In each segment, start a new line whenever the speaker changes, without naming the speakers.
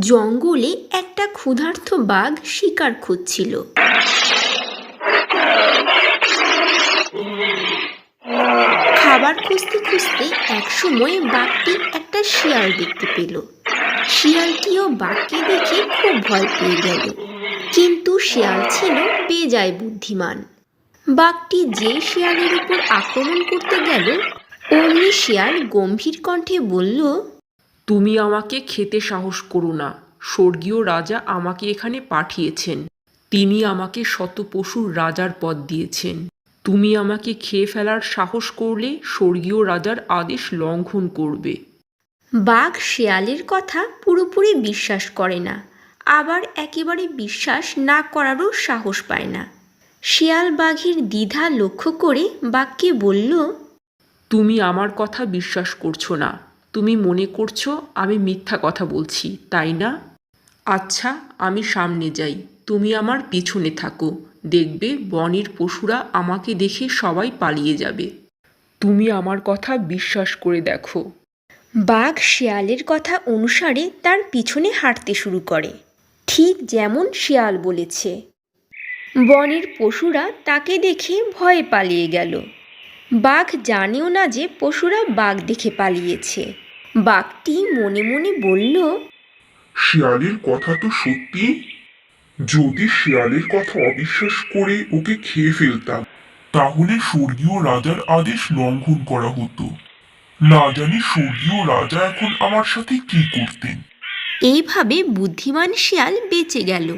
জঙ্গলে একটা ক্ষুধার্ত বাঘ শিকার খুঁজছিল। খাবার খুঁজতে খুঁজতে একসময় বাঘটি একটা শিয়াল দেখতে পেল। শিয়ালটিও বাঘকে দেখে খুব ভয় পেয়ে গেল, কিন্তু শিয়াল ছিল বেজায় বুদ্ধিমান। বাঘটি যে শিয়ালের উপর আক্রমণ করতে গেল, অমনি শিয়াল গম্ভীর কণ্ঠে বলল,
তুমি আমাকে খেতে সাহস করো না। স্বর্গীয় রাজা আমাকে এখানে পাঠিয়েছেন। তিনি আমাকে শত পশুর রাজার পদ দিয়েছেন। তুমি আমাকে খেয়ে ফেলার সাহস করলে স্বর্গীয় রাজার আদেশ লঙ্ঘন করবে।
বাঘ শিয়ালের কথা পুরোপুরি বিশ্বাস করে না, আবার একেবারে বিশ্বাস না করারও সাহস পায় না। শিয়াল বাঘের দ্বিধা লক্ষ্য করে বাঘকে বলল,
তুমি আমার কথা বিশ্বাস করছো না। তুমি মনে করছো আমি মিথ্যা কথা বলছি, তাই না? আচ্ছা, আমি সামনে যাই, তুমি আমার পিছনে থাকো। দেখবে বনের পশুরা আমাকে দেখে সবাই পালিয়ে যাবে। তুমি আমার কথা বিশ্বাস করে দেখো।
বাঘ শিয়ালের কথা অনুসারে তার পিছনে হাঁটতে শুরু করে, ঠিক যেমন শিয়াল বলেছে। বনের পশুরা তাকে দেখে ভয়ে পালিয়ে গেল। বাঘ জানেও না যে পশুরা বাঘ দেখে পালিয়েছে। বাঘটি মনে মনে বলল,
শিয়ালের কথা তো সত্যি। যদি শিয়ালের কথা অবিশ্বাস করে ওকে খেয়ে ফেলতাম, তাহলে স্বর্গীয় রাজার আদেশ লঙ্ঘন করা হতো। না জানি স্বর্গীয় রাজা এখন আমার সাথে কি করতেন।
এইভাবে বুদ্ধিমান শিয়াল বেঁচে গেল।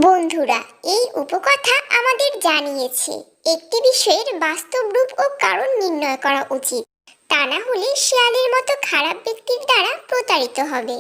বন্ধুরা, এই উপকথা আমাদের জানিয়েছে একটি বিষয়ের বাস্তব রূপ ও কারণ নির্ণয় করা উচিত, তা না হলে শিয়ালের মতো খারাপ ব্যক্তির দ্বারা প্রতারিত হবে।